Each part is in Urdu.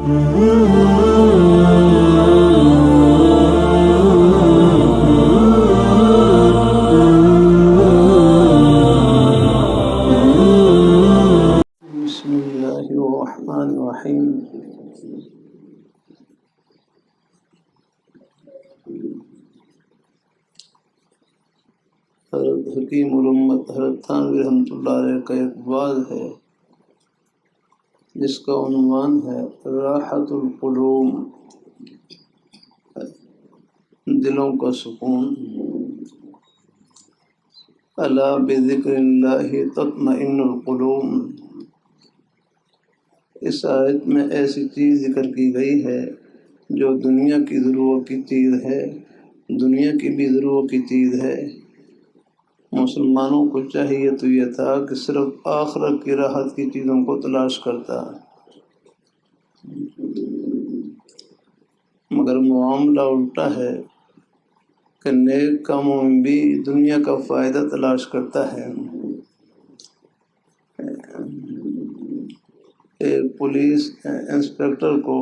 بسم اللہ الرحمن الرحیم۔ حضرت حکیم الامت حضرت تھانوی رحمۃ اللہ علیہ کا ایک واعظ ہے جس کا عنوان ہے راحت القلوب، دلوں کا سکون۔ الا بذکر اللہ تطمئن القلوب۔ اس آیت میں ایسی چیز ذکر کی گئی ہے جو دنیا کی ضرورت کی چیز ہے، دنیا کی بھی ضرورت کی چیز ہے۔ مسلمانوں کو چاہیے تو یہ تھا کہ صرف آخرت کی راحت کی چیزوں کو تلاش کرتا، مگر معاملہ الٹا ہے کہ نیک کاموں میں بھی دنیا کا فائدہ تلاش کرتا ہے۔ ایک پولیس انسپکٹر کو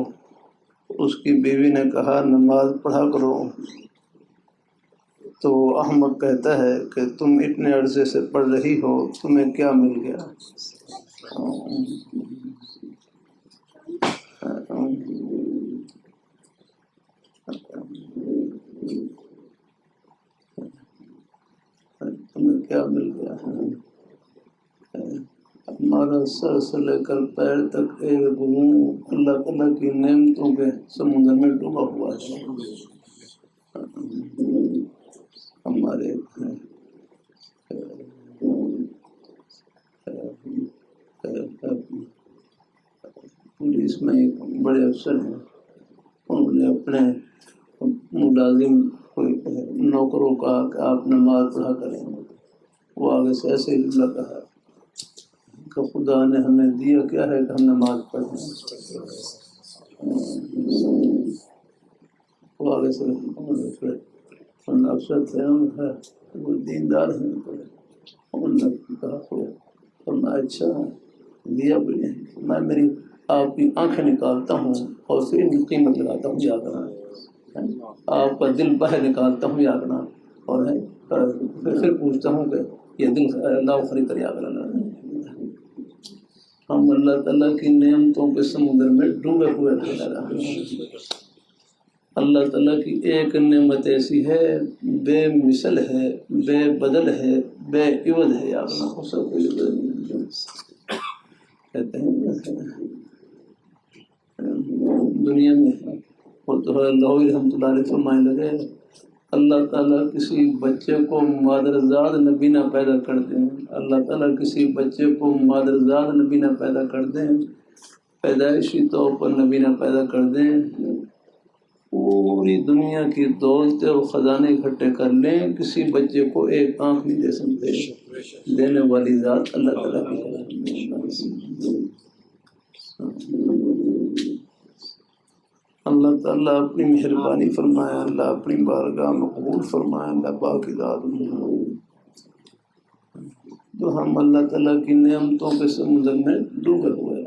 اس کی بیوی نے کہا نماز پڑھا کرو، تو وہ احمق کہتا ہے کہ تم اتنے عرصے سے پڑھ رہی ہو، تمہیں کیا مل گیا؟ تمہیں کیا مل گیا؟ ہمارا سر سے لے کر پیر تک ایک روح اللہ تعالیٰ کی نعمتوں کے سمندر میں ڈوبا ہوا ہے۔ ہمارے پولیس میں ایک بڑے افسر ہیں، انہوں نے اپنے ملازم نوکروں کا کہ آپ نماز پڑھا کریں۔ وہ آگے سے ایسے ہی جملہ کہا کہ خدا نے ہمیں دیا کیا ہے کہ ہم نماز پڑھیں۔ وہ آگے سے افسر تھے، وہ دیندار ہیں، انہوں نے کہا فرمایا اچھا دیا بھی نہیں، میں میری آپ کی آنکھیں نکالتا ہوں اور پھر ان کی قیمت لگاتا ہوں، جاگنا آپ کا دل باہر نکالتا ہوں جاگنا، اور پھر پوچھتا ہوں کہ یہ دل اللہ خرید کر جاگنا۔ ہم اللہ تعالیٰ کی نعمتوں کے سمندر میں ڈوبے ہوئے تھے۔ اللہ تعالیٰ کی ایک نعمت ایسی ہے، بے مثل ہے، بے بدل ہے، بے عوض ہے، جاگنا ہو سب کہتے ہیں دنیا میں۔ وہ تو اللہ رحمۃ اللہ علیہ فرمانے لگے اللہ تعالیٰ کسی بچے کو مادرزاد نبینا پیدا کر دیں، اللہ تعالیٰ کسی بچے کو مادرزاد نبینا پیدا کر دیں، پیدائشی طور پر نبینا پیدا کر دیں، پوری دنیا کی دولتیں اور خزانے اکٹھے کر لیں، کسی بچے کو ایک آنکھ نہیں دے سکتے۔ دینے والی ذات اللہ تعالیٰ کی ہے۔ اللہ تعالیٰ اپنی مہربانی فرمائے، اللہ اپنی بارگاہ میں قبول فرمائے، اللہ پاک کی ذات تو ہم اللہ تعالیٰ کی نعمتوں کے سمندر میں ڈوبے ہوئے ہیں۔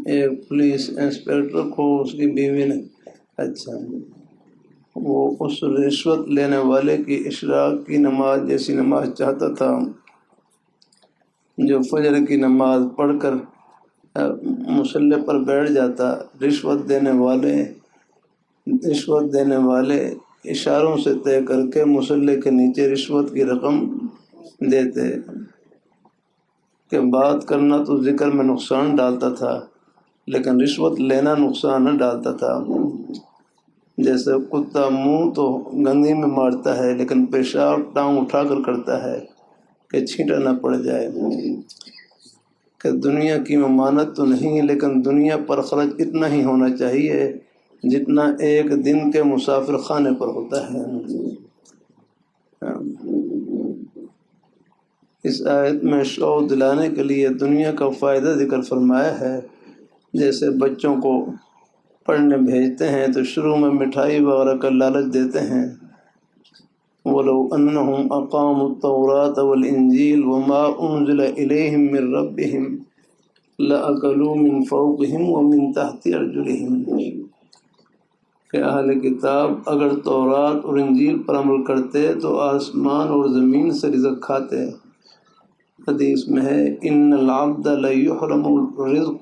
ایک پولیس انسپکٹر کو اس کی بیوی نے وہ اس رشوت لینے والے کی اشراق کی نماز جیسی نماز چاہتا تھا جو فجر کی نماز پڑھ کر مصلی پر بیٹھ جاتا۔ رشوت دینے والے اشاروں سے طے کر کے مصلی کے نیچے رشوت کی رقم دیتے کہ بات کرنا تو ذکر میں نقصان ڈالتا تھا، لیکن رشوت لینا نقصان نہ ڈالتا تھا۔ جیسے کتا منہ تو گندی میں مارتا ہے لیکن پیشاب ٹانگ اٹھا کر کرتا ہے کہ چھینٹا نہ پڑ جائے، کہ دنیا کی ممانت تو نہیں لیکن دنیا پر خرچ اتنا ہی ہونا چاہیے جتنا ایک دن کے مسافر خانے پر ہوتا ہے۔ اس آیت میں شوق دلانے کے لیے دنیا کا فائدہ ذکر فرمایا ہے، جیسے بچوں کو پڑھنے بھیجتے ہیں تو شروع میں مٹھائی وغیرہ کا لالچ دیتے ہیں. وَلَوْ أَنَّهُمْ أَقَامُوا التَّوْرَاةَ وَالْإِنْجِيلَ وَمَا أُنزِلَ إِلَيْهِمْ مِنْ رَبِّهِمْ لَأَكَلُوا مِنْ فَوْقِهِمْ وَمِنْ تَحْتِ أَرْجُلِهِمْ کہ اہل کتاب اگر تورات اور انجیل پر عمل کرتے تو آسمان اور زمین سے رزق کھاتے. حدیث میں ہے ان العبد ليحرم الرزق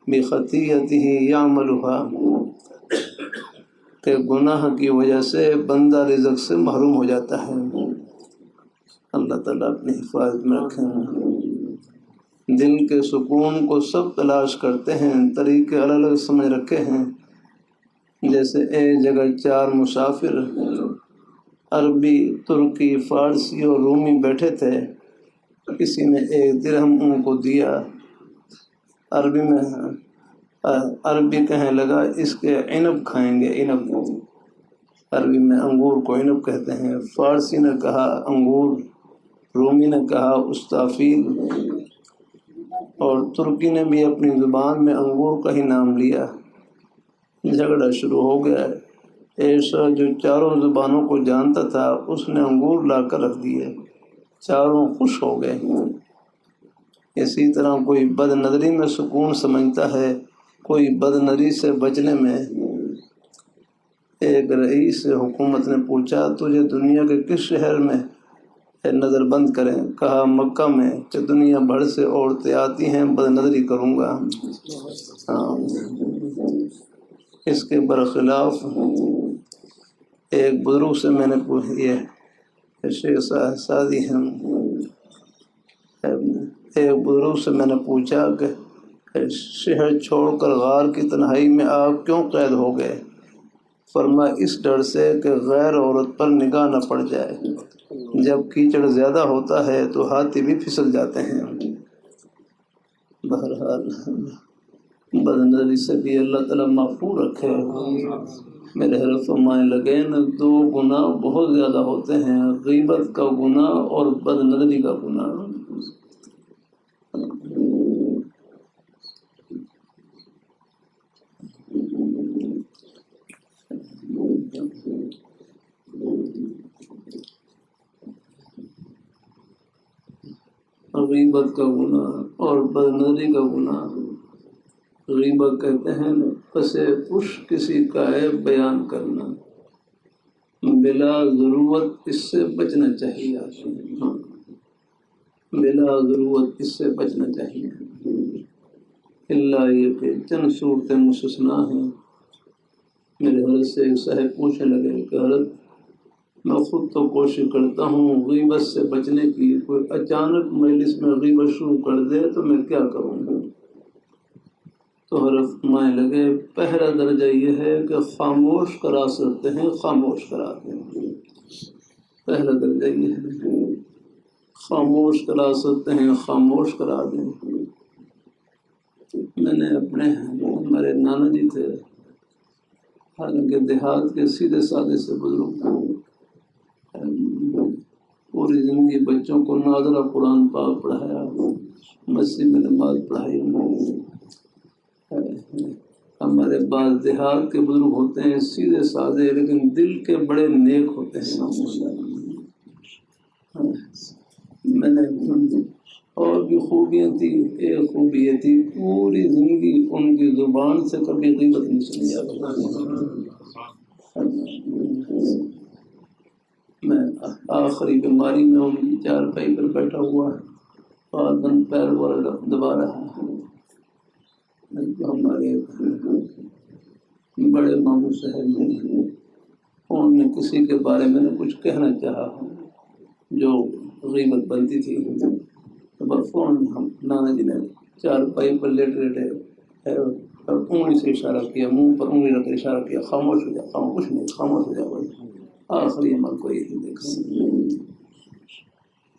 بخطیئته يعملها کہ گناہ کی وجہ سے بندہ رزق سے محروم ہو جاتا ہے. اللہ تعالیٰ اپنی حفاظت میں رکھیں. دل کے سکون کو سب تلاش کرتے ہیں، طریقے الگ الگ سمجھ رکھے ہیں. جیسے ایک جگہ 4 مسافر عربی، ترکی، فارسی اور رومی بیٹھے تھے. کسی نے 1 درہم ان کو دیا. عربی کہنے لگا اس کے عنب کھائیں گے. عنب عربی میں انگور کو عنب کہتے ہیں. فارسی نے کہا انگور، رومی نے کہا استافیل، اور ترکی نے بھی اپنی زبان میں انگور کا ہی نام لیا. جھگڑا شروع ہو گیا. ایسا جو چاروں زبانوں کو جانتا تھا اس نے انگور لا کر رکھ دیے. چاروں خوش ہو گئے. اسی طرح کوئی بد نظری میں سکون سمجھتا ہے، کوئی بد نظری سے بچنے میں. ایک رئیس حکومت نے پوچھا تجھے دنیا کے کس شہر میں نظر بند کریں؟ کہا مکہ میں، کہ دنیا بھر سے عورتیں آتی ہیں، بد نظری کروں گا. اس کے برخلاف ایک بزرگ سے میں نے یہ شیخ سعدی ہیں، ایک بزرگ سے میں نے پوچھا کہ شہر چھوڑ کر غار کی تنہائی میں آپ کیوں قید ہو گئے؟ فرمایا اس ڈر سے کہ غیر عورت پر نگاہ نہ پڑ جائے. جب کیچڑ زیادہ ہوتا ہے تو ہاتھی بھی پھسل جاتے ہیں. بہرحال بد نظری سے بھی اللہ تعالیٰ محفوظ رکھے. میرے حضرت فرمانے لگے نا 2 گناہ بہت زیادہ ہوتے ہیں، غیبت کا گناہ اور بد نظری کا گناہ. غیبت کا گناہ اور بد نظری کا گناہ. غیبت کہتے ہیں پسے پش کسی کا عیب بیان کرنا، بلا ضرورت اس سے بچنا چاہیے. بلا ضرورت اس سے بچنا چاہیے. اللہ یہ کہ چند صورتیں مستثنا ہیں. میرے حضرت سے ایک صاحب پوچھنے لگے کہ حضرت میں خود تو کوشش کرتا ہوں غیبت سے بچنے کی، کوئی اچانک مجلس میں غیبت شروع کر دے تو میں کیا کروں گا؟ تو حضرت فرمانے لگے پہلا درجہ یہ ہے کہ خاموش کرا سکتے ہیں، خاموش کرا دیں. پہلا درجہ یہ ہے خاموش کرا سکتے ہیں، خاموش کرا دیں. میں نے ہمارے نانا جی تھے، حالانکہ دیہات کے سیدھے سادے سے بزرگ تھے. پوری زندگی بچوں کو نازلہ قرآن پاک پڑھایا، مسجد میں نماز پڑھائی. ہمارے بعض دیہات کے بزرگ ہوتے ہیں سیدھے سادے لیکن دل کے بڑے نیک ہوتے ہیں. میں نے اور بھی خوبیاں تھی. ایک خوبی یہ تھی پوری زندگی ان کی زبان سے کبھی غیبت نہیں سنی. میں آخری بیماری میں ان کی چارپائی پر بیٹھا ہوا پادن پیر والا دبا رہا. ہمارے بڑے ماموں صاحب انہوں نے کسی کے بارے میں کچھ کہنا چاہا جو غیبت بنتی تھی، تو فون ہم نانا جی نے چارپائی پر لیٹے اور انگلی سے اشارہ کیا، منہ پر انگلی رکھ کر اشارہ کیا خاموش ہو جا، خاموش نہیں، خاموش ہو جا. آخری عمل کو یہی دیکھا.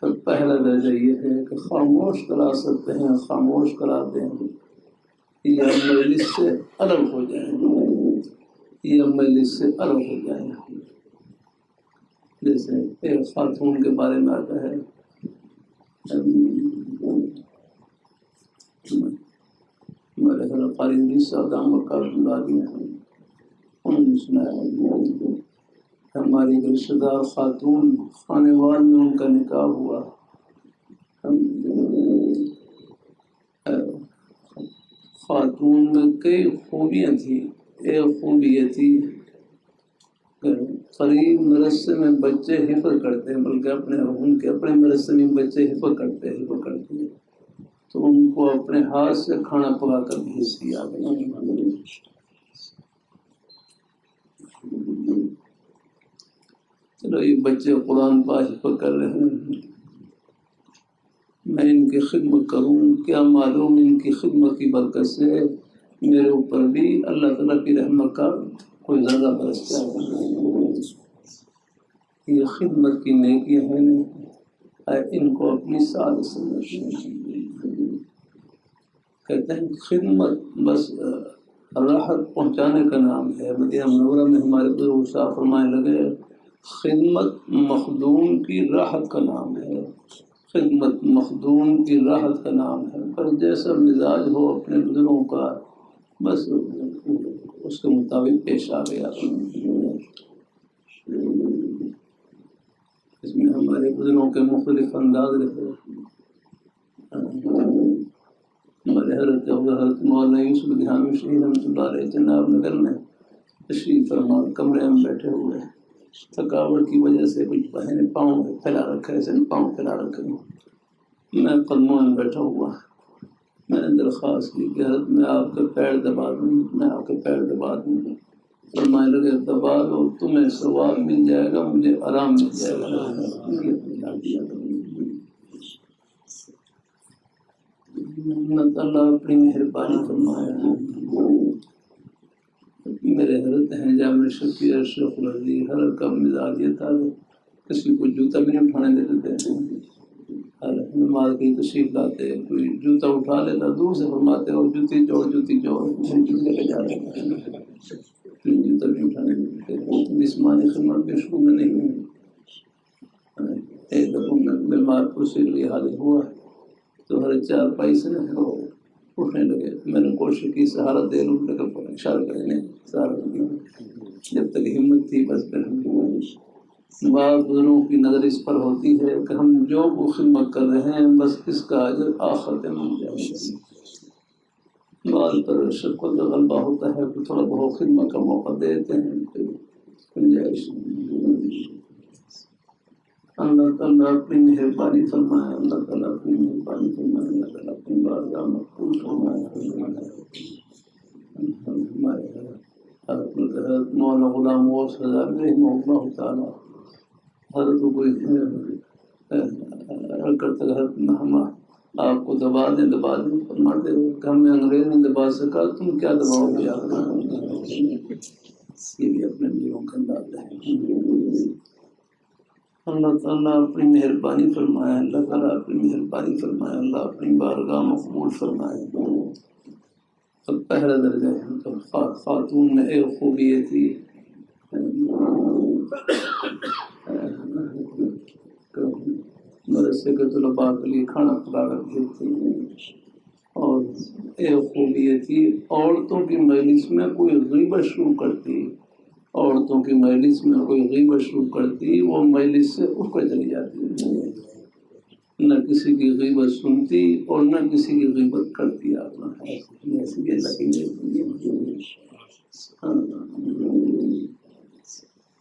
تو پہلا درجہ یہ ہے کہ خاموش کرا سکتے ہیں، خاموش کرا دیں. یا مجلس سے الگ ہو جائیں، یا مجلس سے الگ ہو جائیں. جیسے ایک خاتون کے بارے میں آتا ہے ہمارے گھر قاری صاحب دامت کا دیا ہیں، انہوں نے سنایا ہماری رشتہ دار خاتون خانے وال میں ان کا نکاح ہوا. خاتون میں کئی خوبیاں تھیں. ایک خوبی یہ تھی کہ قریب مرثے میں بچے حفظ کرتے ہیں، بلکہ ان کے اپنے مرثے میں بچے حفظ کرتے ہیں تو ان کو اپنے ہاتھ سے کھانا پکا کر بھیج دیا. چلو یہ بچے قرآن پاک حفظ کر رہے ہیں، میں ان کی خدمت کروں. کیا معلوم ان کی خدمت کی برکت سے میرے اوپر بھی اللہ تعالیٰ کی رحمت کا کوئی ذرہ برس جائے. یہ خدمت کی نیکی ہے ان کو اپنی ساتھ کہتے ہیں خدمت بس راحت پہنچانے کا نام ہے. مدینہ منورہ میں ہمارے بزرگ صاحب فرمانے لگے خدمت مخدوم کی راحت کا نام ہے. خدمت مخدوم کی راحت کا نام ہے. پر جیسا مزاج ہو اپنے بزرگوں کا بس اس کے مطابق پیش آ گیا. اس میں ہمارے بزرگوں کے مختلف انداز رہے. ہمارے حضرت مولانا یوسف دھیانوی شہید رحمۃ اللہ علیہ جناب نگر میں تشریف فرما کمرے میں بیٹھے ہوئے، تھکاوٹ کی وجہ سے کچھ بہنیں پاؤں پھیلا رکھے، ایسے پاؤں پھیلا رکھے. میں قدموں میں بیٹھا ہوا، میں نے درخواست کی کہ حضرت میں آپ کے پیر دبا دوں، میں آپ کے پیر دبا دوں. فرمانے لگے دبا دو، تمہیں ثواب مل جائے گا، مجھے آرام مل جائے گا. اللہ تعالیٰ اپنی مہربانی فرمایا. میرے حضرت ہیں جامع شفیع شیخ الرضی، حضرت کا مزاج یہ تھا کسی کو جوتا بھی نہیں اٹھانے دیتے تھے. نماز کی تشریف لاتے، کوئی جوتا اٹھا لیتا دور سے فرماتے اور جوتی جوڑ جوتے لے جا رہے جوتا بھی اٹھانے دیتے. جسمانی خدمت کے شروع میں نہیں ہوئی. ایک دفعہ میں بیمار پرسی کے لیے حاضر ہوا تو ہر چار پائی سے اٹھنے لگے. میں نے کوشش کی سہارا دے لوں لیکن اشارہ کرنے سہارا دیا. جب تک ہمت تھی بس پھر بعض بزرگوں کی نظر اس پر ہوتی ہے کہ ہم جو کو خدمت کر رہے ہیں بس اس کا اجر آخرت میں مل جائے. بعض پر شفقت کا غلبہ ہوتا ہے کہ تھوڑا بہت خدمت کا موقع دیتے ہیں. گنجائش اللہ تعالیٰ اپنی مہربانی فرمائے. اللہ تعالیٰ اپنی مہربانی فرمائے. اللہ تعالیٰ اپنی بارگاہ مقبول فرمائے. ہمارے حضرت مولانا غلام غوث ہزاروی رحمہ اللہ تعالیٰ حضرت کو کوئی کرتا حضرت ہم آپ کو دبا دیں فرماتے کہ ہمیں انگریز نے دبا سکا، تم کیا دباؤ گے. یہ بھی اپنے دلوں کا انداز ہے. اللہ تعالیٰ اپنی مہربانی فرمائے. اللہ تعالیٰ اپنی مہربانی فرمائے. اللہ اپنی بارگاہ مقبول فرمائے. تو پہلا درجہ ہے خاتون میں ایک خوبی یہ تھی مدرسے کے طلباء کے لیے کھانا پکا کر بھیجتی. اور ایک خوبی یہ تھی عورتوں کی مجلس میں کوئی غیبت شروع کرتی، عورتوں کی مجلس میں کوئی غیبت شروع کرتی وہ مجلس سے اٹھ کر چلی جاتی. نہ کسی کی غیبت سنتی اور نہ کسی کی غیبت کرتی.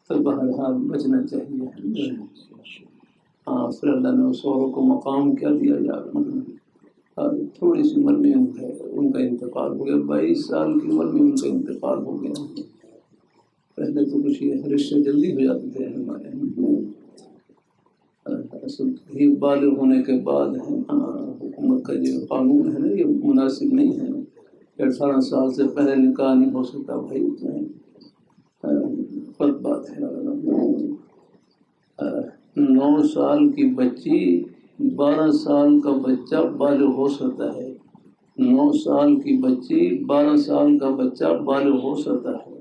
تو بہرحال بچنا چاہیے. ہاں پھر اللہ نے اس عورت کو مقام کیا دیا یار. تھوڑی سی عمر میں ان کا انتقال ہو گیا. 22 سال کی عمر میں ان کا انتقال ہو گیا. پہلے تو کچھ یہ رشتے جلدی ہو جاتے تھے ہمارے. ہی بالغ ہونے کے بعد حکومت کا جو قانون ہے نا یہ مناسب نہیں ہے کہ 18 سال سے پہلے نکاح نہیں ہو سکتا. بھائی غلط بات ہے. 9 سال کی بچی 12 سال کا بچہ بالغ ہو سکتا ہے. 9 سال کی بچی 12 سال کا بچہ بالغ ہو سکتا ہے.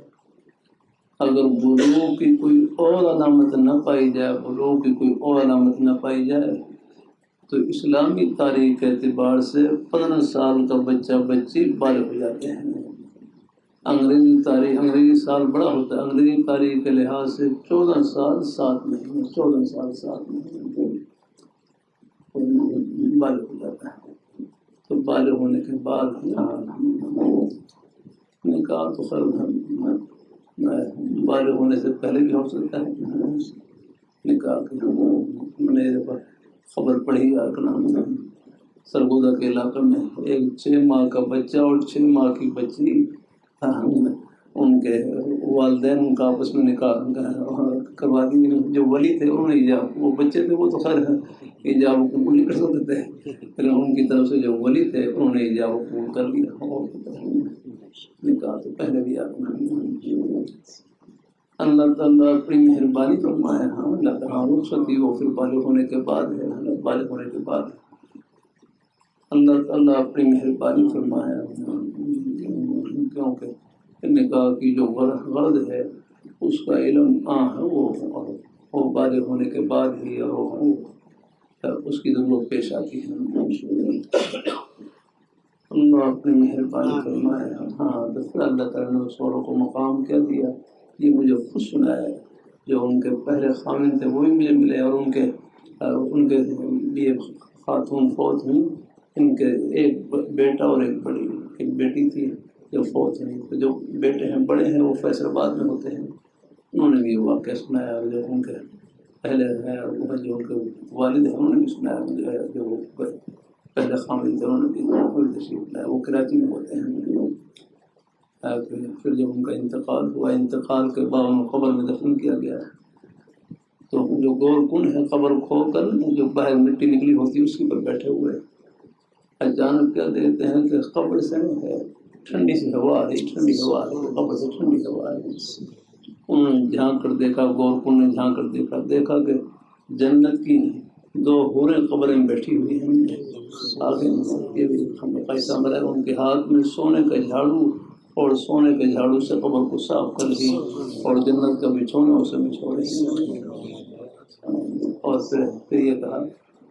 اگر بلوغ کی کوئی اور علامت نہ پائی جائے، بلوغ کی کوئی اور علامت نہ پائی جائے تو اسلامی تاریخ کے اعتبار سے 15 سال کا بچہ بچی بالغ ہو جاتے ہیں۔ انگریزی سال بڑا ہوتا ہے، انگریزی تاریخ کے لحاظ سے 14 سال 7 مہینے 14 سال 7 مہینے بالغ ہو جاتا ہے۔ تو بالغ ہونے کے بعد نکاح تو خیر بالغ ہونے سے پہلے بھی ہو سکتا ہے۔ نکاح کی میں نے خبر پڑھی سرگودا کے علاقے میں ایک 6 ماہ کا بچہ اور 6 ماہ کی بچی، ان کے والدین ان کا آپس میں نکاح کروا دی۔ جو ولی تھے انہوں نے ایجاب، وہ بچے تھے وہ تو خیر ایجاب قبول نہیں کر سکتے تھے، لیکن ان کی طرف سے جو ولی تھے انہوں نے ایجاب قبول کر لیا اور نکاح تو پہلے بھی اللہ تعالیٰ اپنی مہربانی فرمائے۔ اللہ تعالیٰ رخصت دی وہ پھر بالغ ہونے کے بعد ہے، بالغ ہونے کے بعد اللہ تعالیٰ اپنی مہربانی فرمائے، کیونکہ نکاح کی جو غرض ہے اس کا علم ہے وہ بالغ ہونے کے بعد ہی اور اس کی ضرورت پیش آتی ہے۔ اللہ اپنی مہربانی فرمائے۔ تو پھر اللہ تعالیٰ نے اس عورت کو مقام کیا دیا، یہ مجھے خود سنایا ہے، جو ان کے پہلے خامن تھے وہی مجھے ملے، اور ان کے لیے خاتون فوت ہوئی، ان کے ایک بیٹا اور ایک بیٹی تھی جو فوت ہوئی۔ تو جو بیٹے ہیں بڑے ہیں وہ فیصل آباد میں ہوتے ہیں، انہوں نے بھی یہ واقعہ سنایا، جو ان کے پہلے ہے جو ان کے والد ہیں انہوں نے بھی سنایا، جو پہلے خامن تھے انہوں نے بھی تشریف لایا، وہ کراچی میں ہوتے ہیں۔ پھر جب ان کا انتقال ہوا، انتقال کے بعد ان کو قبر میں دفن کیا گیا، تو جو گول کن ہے قبر کھو کر جو باہر مٹی نکلی ہوتی ہے اس کے پر بیٹھے ہوئے، اچانک کیا دیکھتے ہیں کہ قبر سے ہے ٹھنڈی سی ہوا آ رہی، ٹھنڈی ہوا آ رہی، قبر سے ٹھنڈی ہوا آ رہی۔ انہوں نے جھانک کر دیکھا، گول کن نے جھانک کر دیکھا کہ جنت کی 2 حوریں قبریں بیٹھی ہوئی ہیں۔ آگے یہ بھی ہمیں پیسہ ملا، ان کے ہاتھ میں سونے کا جھاڑو، اور سونے کے جھاڑو سے قبر کو صاف کر دی، اور جنت کا بچھونا اسے بچھو رہی ہے۔ اور پھر یہ کہا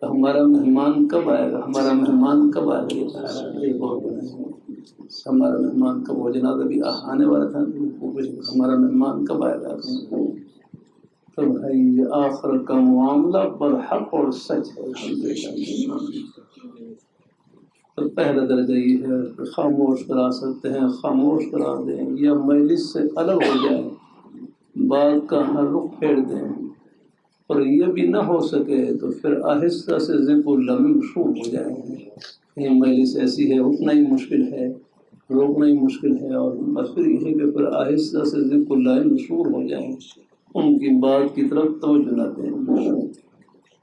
کہ ہمارا مہمان کب آئے گا، ہمارا مہمان کب آئے گا، یہ کہا ہمارا مہمان کب، وہ جنازہ بھی آنے والا تھا، ہمارا مہمان کب آئے گا۔ تو بھائی یہ آخر کا معاملہ برحق اور سچ ہے۔ تو پہلا درجہ یہ ہے، خاموش کرا سکتے ہیں خاموش کرا دیں، یا مجلس سے الگ ہو جائیں، بات کا ہر رخ پھیر دیں، اور یہ بھی نہ ہو سکے تو پھر آہستہ سے ذکر اللہ میں مشغول ہو جائیں۔ یہ مجلس ایسی ہے، اٹھنا ہی مشکل ہے، روکنا ہی مشکل ہے، اور بس پھر یہ ہے کہ پھر آہستہ سے ذکر اللہ میں مشغول ہو جائیں، ان کی بات کی طرف توجہ نہ دیں۔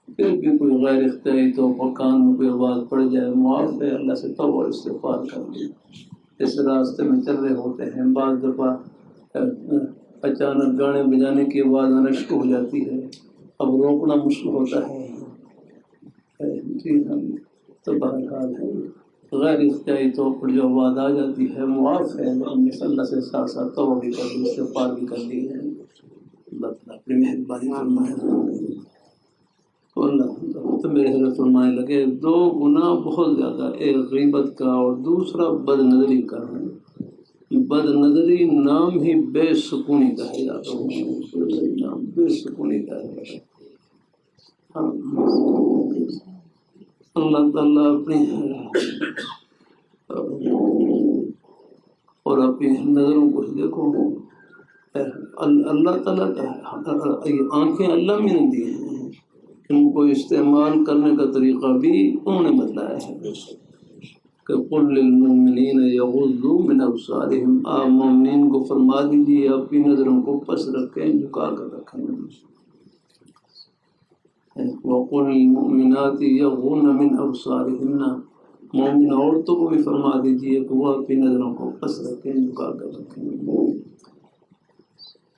پھر بھی کوئی غیر اختیاری طور پر کان میں کوئی آواز پڑ جائے، معاف ہے، اللہ سے توبہ اور استغفار کر لیں۔ اس راستے میں چل رہے ہوتے ہیں، بعض دفعہ اچانک گانے بجانے کی آواز آنا شروع ہو جاتی ہے، اب روکنا مشکل ہوتا ہے، جی ہاں، تو بہرحال ہے غیر اختیاری طور پر جو آواز آ جاتی ہے معاف ہے، لیکن اللہ سے ساتھ ساتھ توبہ بھی کر لی، استغفار بھی کر لی ہے، اللہ اپنی مہربانی فرمائے۔ تو میرے حضرت فرمانے لگے 2 گناہ بہت زیادہ، ایک غیبت کا اور دوسرا بد نظری کا۔ بد نظری نام ہی بے سکونی کا ہے، نام بے سکونی کا ہے۔ اللہ تعالیٰ اپنی اور اپنی نظروں کو دیکھو، اللہ تعالیٰ آنکھیں اللہ میں نے دی ہیں، ان کو استعمال کرنے کا طریقہ بھی انہوں نے بتلایا ہے کہ قل للمؤمنین یغضوا من ابصارہم، آپ مومنین کو فرما دیجیے اپنی نظروں کو پس رکھیں، جھکا کر رکھیں۔ وقل للمؤمنات یغضن من ابصارہن، مومن عورتوں کو بھی فرما دیجیے کہ وہ اپنی نظروں کو پس رکھیں، جھکا کر رکھیں۔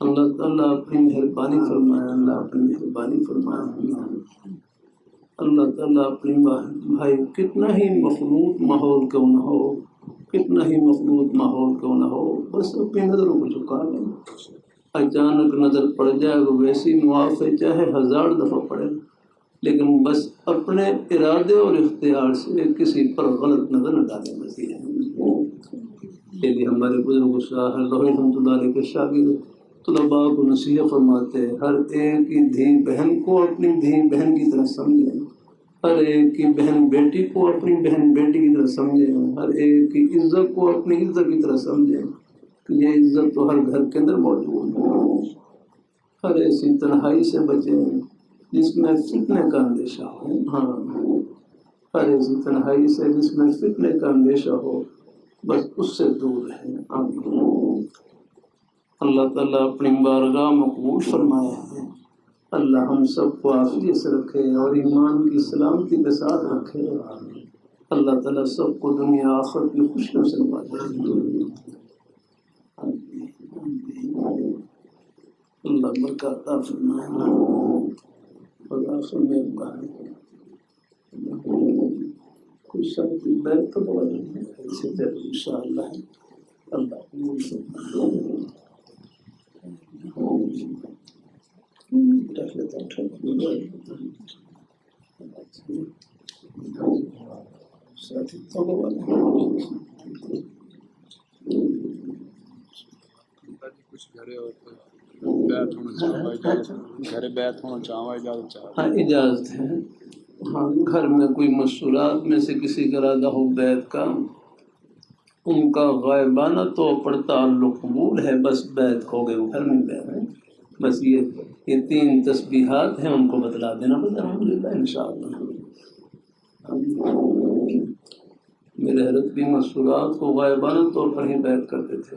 اللہ تعالیٰ اپنی مہربانی فرمائے، اللہ اپنی مہربانی فرمائے۔ اللہ تعالیٰ اپنی بھائی کتنا ہی مخلوط ماحول کیوں نہ ہو، کتنا ہی مخلوط ماحول کیوں نہ ہو، بس اپنی نظروں کو جھکا لیں۔ اچانک نظر پڑ جائے وہ ویسی معاف ہے چاہے 1000 دفعہ پڑے، لیکن بس اپنے ارادے اور اختیار سے کسی پر غلط نظر نہ ڈالیں مسیح کے لیے ہمارے بزرگ شاہ رحمۃ اللہ علیہ کے شاگرد طلباء کو نصیحت فرماتے ہیں ہر ایک کی دھی بہن کو اپنی دھی بہن کی طرح سمجھیں، ہر ایک کی بہن بیٹی کو اپنی بہن بیٹی کی طرح سمجھیں، ہر ایک کی عزت کو اپنی عزت کی طرح سمجھیں کہ یہ عزت تو ہر گھر کے اندر موجود ہے۔ ہر ایسی تنہائی سے بچیں جس میں فتنے کا اندیشہ ہو، ہاں ہر ایسی تنہائی سے جس میں فتنے کا اندیشہ ہو، بس اس سے دور رہیں۔ آمین۔ اللہ تعالیٰ اپنی بارگاہ مقبول فرمایا ہے، اللہ ہم سب کو عافیت سے رکھے اور ایمان کی سلامتی کے ساتھ رکھے، اللہ تعالیٰ سب کو دنیا آخرت کی خوشیوں سے نوازے، اللہ برکات عطا فرمائے۔ خدا سے مہربانی کچھ سب کی بیت تو بڑا نہیں ہے، اسے انشاءاللہ اللہ قبول فرمائے۔ رکھ لیتا ہوں ساتھی توبہ والے کچھ گھر بیت ہونا چاہوا اجازت چاہ، ہاں اجازت ہے، ہاں گھر میں کوئی مشہورات میں سے کسی کا ارادہ ہو بیت کا، ان کا غائبانہ تو پر تعلق قبول ہے، بس بیت ہو گئے وہ گھر میں بیت ہے، بس یہ 3 تسبیحات ہیں ان کو بتلا دینا بس الحمدللہ انشاءاللہ۔ میرے حضرت بھی مشہورات کو غائبانہ طور پر ہی بیت کرتے تھے،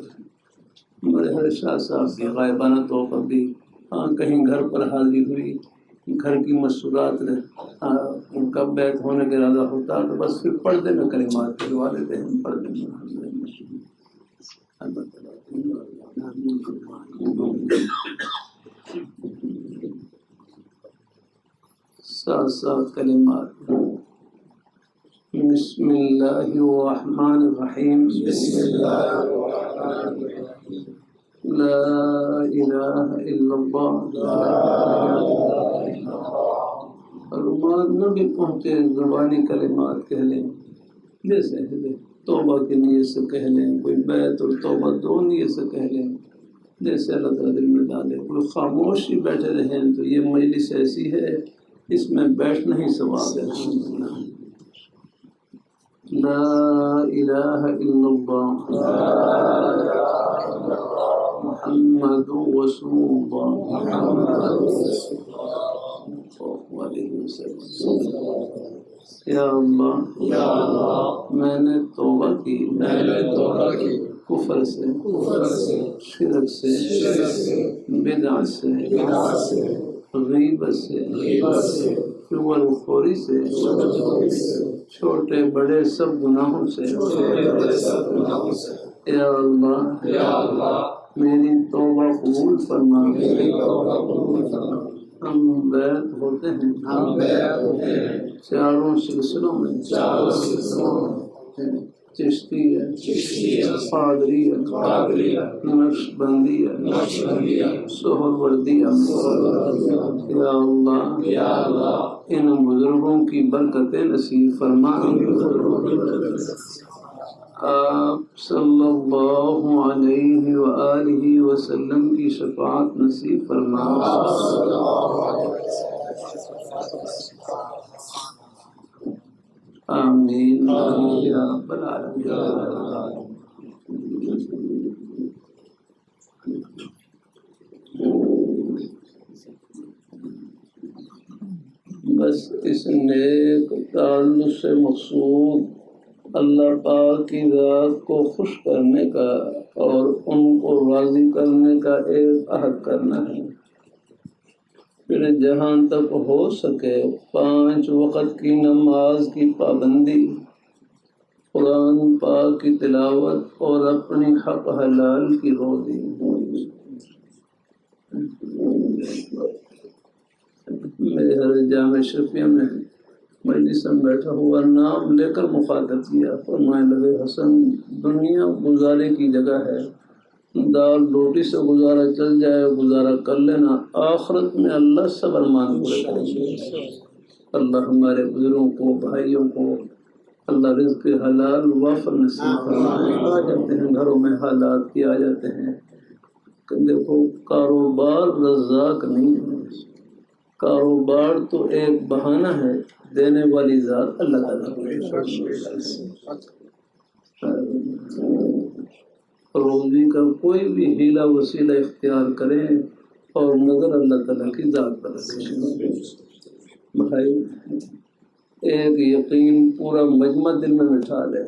میرے حضرت شاہ صاحب بھی غائبانہ طور پر بھی، ہاں کہیں گھر پر حاضری ہوئی، گھر کی مشہورات ان کا بیت ہونے کا ارادہ ہوتا تو بس پھر پردے میں کلمات پڑھوا دیتے ہیں، پردے میں ساتھ کلمات۔ بسم اللہ الرحمن الرحیم، بسم اللہ الرحمن الرحیم، لا الہ الا اللہ، علومات نہ بھی پہنچے زبانی کلمات کہہ لیں، جیسے توبہ کی نیت سے کہہ لیں، کوئی بیت اور توبہ 2 نیت سے کہہ لیں، جیسے اللہ تعالیٰ دل میں ڈالے۔ کوئی خاموش ہی بیٹھے رہیں تو یہ مجلس ایسی ہے اس میں بیٹھنا ہی ثواب ہے۔ لا الہ الا اللہ محمد رسول اللہ۔ یا اللہ میں نے توبہ کی کفر سے، شرک سے، بدعت سے، غیبت سے، چغل خوری سے، چھوٹے بڑے سب گناہوں سے۔ یا اللہ میری توبہ قبول فرما۔ ہم بیت ہوتے ہیں 4 سلسلوں میں، چشتیہ، قادریہ، نقشبندیہ، سہروردیہ۔ یا اللہ ان بزرگوں کی برکتیں نصیب فرما۔ آپ صلی اللہ علیہ وآلہ وسلم کی شفاعت نصیب فرما۔ آمین یا رب العالمین۔ بس اس نیک تعلق سے مقصود اللہ پاک کی ذات کو خوش کرنے کا اور ان کو راضی کرنے کا ایک عہد کرنا ہے۔ پھر جہاں تک ہو سکے 5 وقت کی نماز کی پابندی، قرآن پاک کی تلاوت اور اپنی حق حلال کی روزی۔ میرے ہر جامع شفیع میں مجلس میں بیٹھا ہوا نام لے کر مخاطب کیا، فرمانے لگے حسن دنیا گزارے کی جگہ ہے، دال روٹی سے گزارا چل جائے گزارا کر لینا، آخرت میں اللہ سب ارمان پورے کریں گے۔ اللہ ہمارے بزرگوں کو بھائیوں کو اللہ رزق حلال وافر نصیب فرمائے۔ آ جاتے ہیں گھروں میں حالات کی، آ جاتے ہیں کہ دیکھو کاروبار رزاق نہیں ہے، کاروبار تو ایک بہانہ ہے، دینے والی ذات اللہ تعالیٰ۔ روزی کا کوئی بھی ہیلا وسیلہ اختیار کریں اور نظر اللہ تعالیٰ کی ذات پر رکھیں۔ بھائی ایک یقین پورا مجمع دل میں بٹھا لے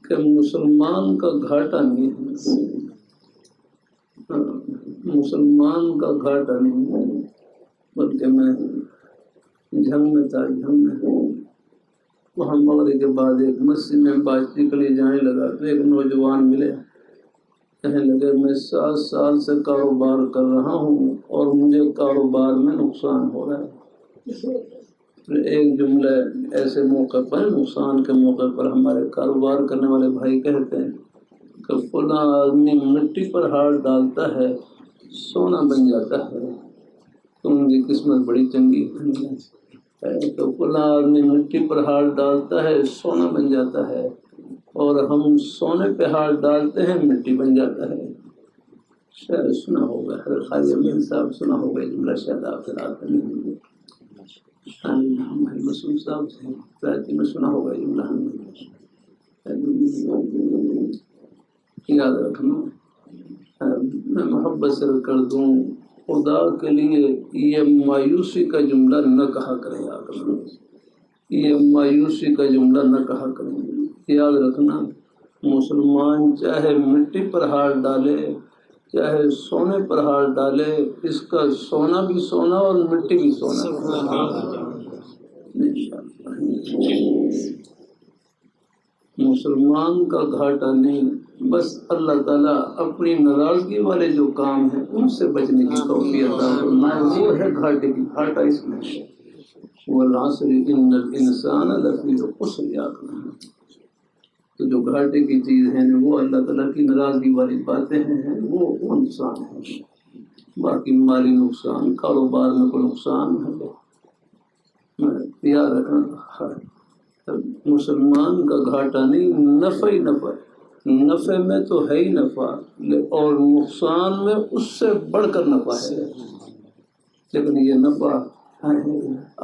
کہ مسلمان کا گھاٹا نہیں ہے، مسلمان کا گھاٹا نہیں ہے، بلکہ میں جھنگ میں تھا، جھنگ میں وہاں مغرب کے بعد ایک مسجد میں بات چیت کے لیے جانے لگا تو ایک نوجوان ملے، کہنے لگے میں 7 سال سے کاروبار کر رہا ہوں اور مجھے کاروبار میں نقصان ہو رہا ہے۔ پھر ایک جملہ ایسے موقع پر، نقصان کے موقع پر ہمارے کاروبار کرنے والے بھائی کہتے ہیں کہ فلاں آدمی مٹی پر ہاتھ ڈالتا ہے سونا بن جاتا ہے، تو ان کی قسمت بڑی چنگی ہے۔ تو فلاں آدمی مٹی پر ہاتھ ڈالتا ہے سونا بن جاتا ہے، اور ہم سونے پہ ہاتھ ڈالتے ہیں مٹی بن جاتا ہے۔ شاید سنا ہوگا، حضرت خواجہ امین صاحب سنا ہوگا یہ جملہ، شاید آپ سے رات میں مسعود صاحب سے رات میں سنا ہوگا یہ جملہ، یاد رکھنا۔ میں محبت سے کر دوں، خدا کے لیے یہ مایوسی کا جملہ نہ کہا کریں، یہ مایوسی کا جملہ نہ کہا کریں۔ یاد رکھنا مسلمان چاہے مٹی پر ہاتھ ڈالے چاہے سونے پر ہاتھ ڈالے، اس کا سونا بھی سونا اور مٹی بھی سونا۔ مسلمان کا گھاٹا نہیں، بس اللہ تعالیٰ اپنی ناراضگی والے جو کام ہیں ان سے بچنے کی توفیق عطا فرمائے، وہ ہے گھاٹے کی، گھاٹا اس میں ہے۔ والعصر ان الانسان لفی خسر، یاد رکھنا۔ تو جو گھاٹے کی چیز ہیں وہ اللہ تعالیٰ کی ناراضگی والی باتیں ہیں، وہ نقصان ہے۔ باقی مالی نقصان، کاروبار میں کوئی نقصان ہے، یاد رکھنا مسلمان کا گھاٹا نہیں، نفع ہی نفع، نفع میں تو ہے ہی نفع، اور نقصان میں اس سے بڑھ کر نفع ہے۔ لیکن یہ نفع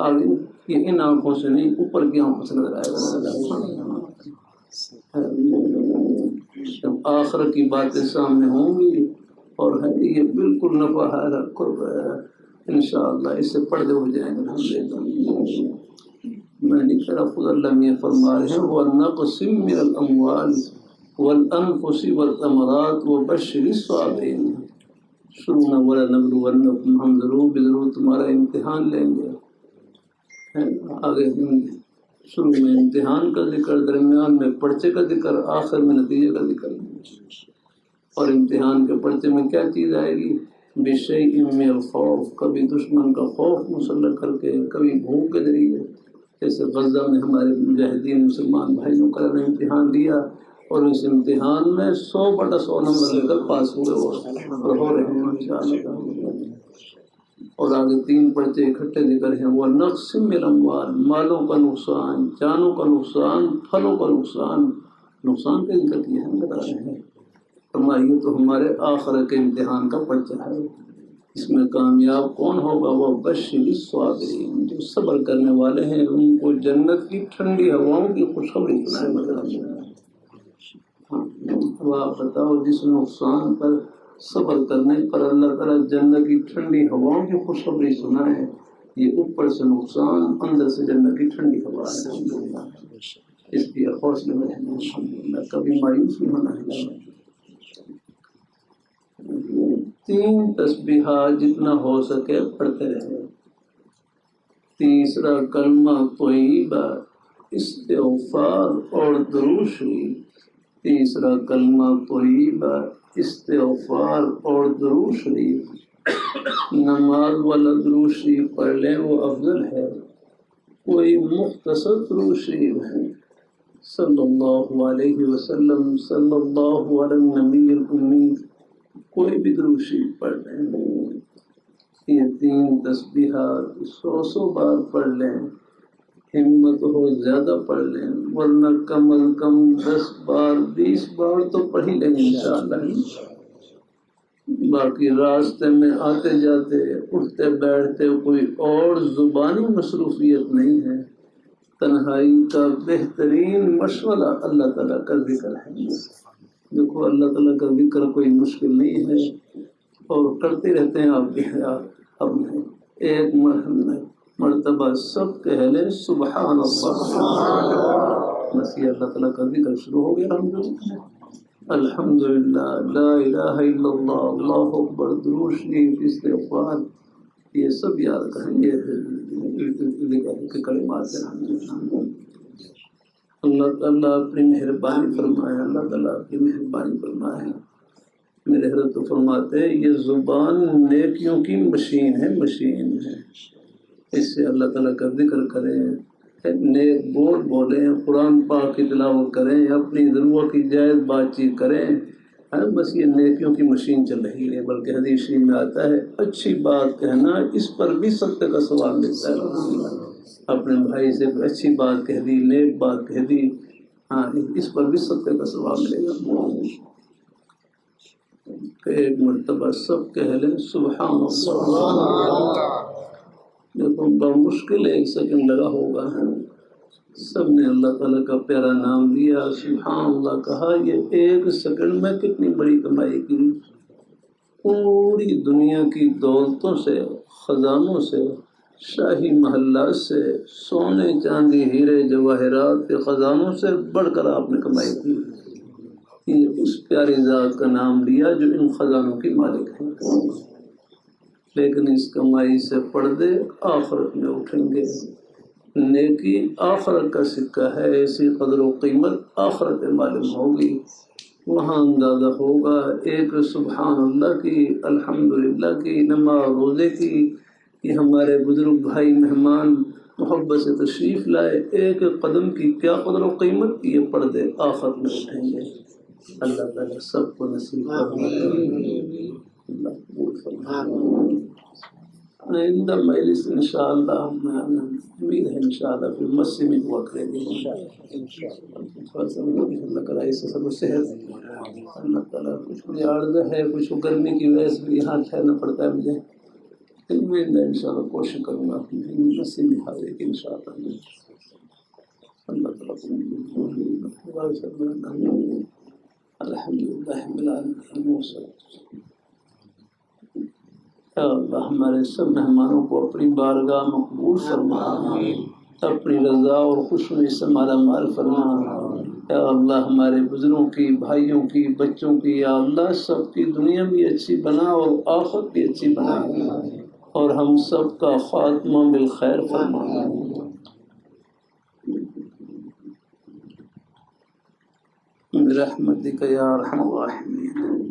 آگے یہ ان آنکھوں سے نہیں، اوپر کی آنکھوں سے نظر آئے گا۔ جب آخر کی باتیں سامنے ہوں گی اور یہ بالکل نفع ہے، انشاءاللہ اس سے پردے ہو جائیں گے۔ میں نہیں کہہ رہا، خود اللہ میں فرما رہے ہیں وَنَقْسِم مِّنَ الْأَمْوَالِ وَالْأَنفُسِ وَالثَّمَرَاتِ وَبَشِّرِ الصَّابِرِينَ۔ شروع میں وَلَنَبْلُوَنَّكُمْ، ہم ضرور تمہارا امتحان لیں گے۔ آگے شروع میں امتحان کا ذکر، درمیان میں پرچے کا ذکر، آخر میں نتیجے کا ذکر۔ اور امتحان کے پرچے میں کیا چیز آئے گی؟ بِشَيْءٍ مِّنَ الْخَوْفِ، کبھی دشمن کا خوف مسلط کر کے، کبھی بھوک کے ذریعے، جیسے غزہ میں ہمارے مجاہدین مسلمان بھائیوں کا امتحان دیا اور اس امتحان میں 100/100 نمبر لے کر پاس ہوئے اور ہو رہے ہیں انشاءاللہ۔ اور آگے 3 پرچے اکٹھے ذکر ہیں، وہ نقسم الاموال، مالوں کا نقصان، جانوں کا نقصان، پھلوں کا نقصان، نقصان کا ذکر کیا ہے بتا رہے ہیں۔ فرمائیے تو ہمارے آخر کے امتحان کا پرچہ ہے، اس میں کامیاب کون ہوگا؟ وہ بشر الصابرین، جو صبر کرنے والے ہیں ان کو جنت کی ٹھنڈی ہواؤں کی خوشخبری سنائے۔ اب آپ بتاؤ، جس نقصان پر صبر کرنے پر اللہ تعالیٰ جنت کی ٹھنڈی ہواؤں کی خوشخبری سنائے، یہ اوپر سے نقصان، اندر سے جنت کی ٹھنڈی ہوا ہے۔ اس لیے حوصلے میں رہنا، الحمدللہ، کبھی مایوس نہیں ہونا ہے۔ 3 تسبیحات جتنا ہو سکے پڑھتے رہے۔ تیسرا کلمہ طیبہ، استغفار اور درود شریف۔ تیسرا کلمہ طیبہ، استغفار اور درود شریف۔ نماز والا درود شریف پڑھ لیں وہ افضل ہے۔ کوئی مختصر درود شریف ہے، صلی اللہ علیہ وسلم، صلی اللہ علی النبی الامی، کوئی بھی درود شریف پڑھ لیں۔ یہ 3 تسبیحات 100 بار پڑھ لیں، ہمت ہو زیادہ پڑھ لیں، ورنہ کم از کم 10 بار 20 بار تو پڑھ ہی لیں گے انشاءاللہ۔ باقی راستے میں آتے جاتے اٹھتے بیٹھتے کوئی اور زبانی مصروفیت نہیں ہے، تنہائی کا بہترین مشغلہ اللہ تعالیٰ کا ذکر ہے۔ دیکھو اللہ تعالیٰ کا ذکر کوئی مشکل نہیں ہے، اور کرتے رہتے ہیں آپ بھی۔ اب ایک مرتبہ سب کہہ لیں سبحان اللہ، بس یہ اللہ تعالیٰ کا ذکر شروع ہو گیا۔ الحمدللہ، لا الہ الا اللہ، اللہ اکبر، درود شریف، استغفار، یہ سب یاد کریں، یہ کلمات ہیں۔ اللہ تعالیٰ اپنی مہربانی فرمائے، اللہ تعالیٰ اپنی مہربانی فرمائے۔ میرے حضرت تو فرماتے ہیں یہ زبان نیکیوں کی مشین ہے، مشین ہے، اس سے اللہ تعالیٰ کا ذکر کریں، نیک بول بولیں، قرآن پاک کی تلاوت کریں، اپنی ضرورت کی جائز بات چیت کریں، بس یہ نیکیوں کی مشین چل رہی ہے۔ بلکہ حدیث شریف میں آتا ہے اچھی بات کہنا، اس پر بھی صدقے کا ثواب ملتا ہے۔ اپنے بھائی سے اچھی بات کہہ دی، نیک بات کہہ دی، اس پر بھی صدقے کا ثواب ملے گا۔ ایک مرتبہ سب کہہ لیں سبحان اللہ۔ دیکھو بمشکل 1 سیکنڈ لگا ہوگا، سب نے اللہ تعالیٰ کا پیارا نام لیا، سبحان اللہ کہا، یہ 1 سیکنڈ میں کتنی بڑی کمائی کی۔ پوری دنیا کی دولتوں سے، خزانوں سے، شاہی محلات سے، سونے چاندی ہیرے جواہرات کے خزانوں سے بڑھ کر آپ نے کمائی کی۔ یہ اس پیاری ذات کا نام لیا جو ان خزانوں کی مالک ہے، لیکن اس کمائی سے پردے آخرت میں اٹھیں گے۔ نیکی آخرت کا سکہ ہے، ایسی قدر و قیمت آخرت میں معلوم ہوگی، وہاں اندازہ ہوگا ایک سبحان اللہ کی، الحمدللہ کی، نماز روزے کی، یہ ہمارے بزرگ بھائی مہمان محبت سے تشریف لائے، ایک قدم کی کیا قدر و قیمت، یہ پردے آخرت میں اٹھیں گے۔ اللہ تعالیٰ سب کو نصیب فرمائے، اللہ قبول فرمائے۔ آئندہ مجلس انشاءاللہ امید ہے انشاءاللہ پھر مسجد میں ہوا کرے گی تھوڑا سا اللہ کرائے سے سب صحت، اللہ تعالیٰ کچھ مجھے عرض ہے، کچھ گرمی کی وجہ سے بھی یہاں ٹھہرنا پڑتا ہے مجھے، امید ہے انشاءاللہ کوشش کروں گا مسجد میں حاضر کی انشاءاللہ۔ اللہ تعالیٰ الحمدللہ رب العالمین۔ یا اللہ ہمارے سب مہمانوں کو اپنی بارگاہ مقبول فرما، اپنی رضا اور خوشنودی سے مالا مال فرما۔ یا اللہ ہمارے بزرگوں کی، بھائیوں کی، بچوں کی، یا اللہ سب کی دنیا بھی اچھی بنا اور آخرت بھی اچھی بنا، اور ہم سب کا خاتمہ بالخیر فرما۔ برحمتک یا ارحم الراحمین۔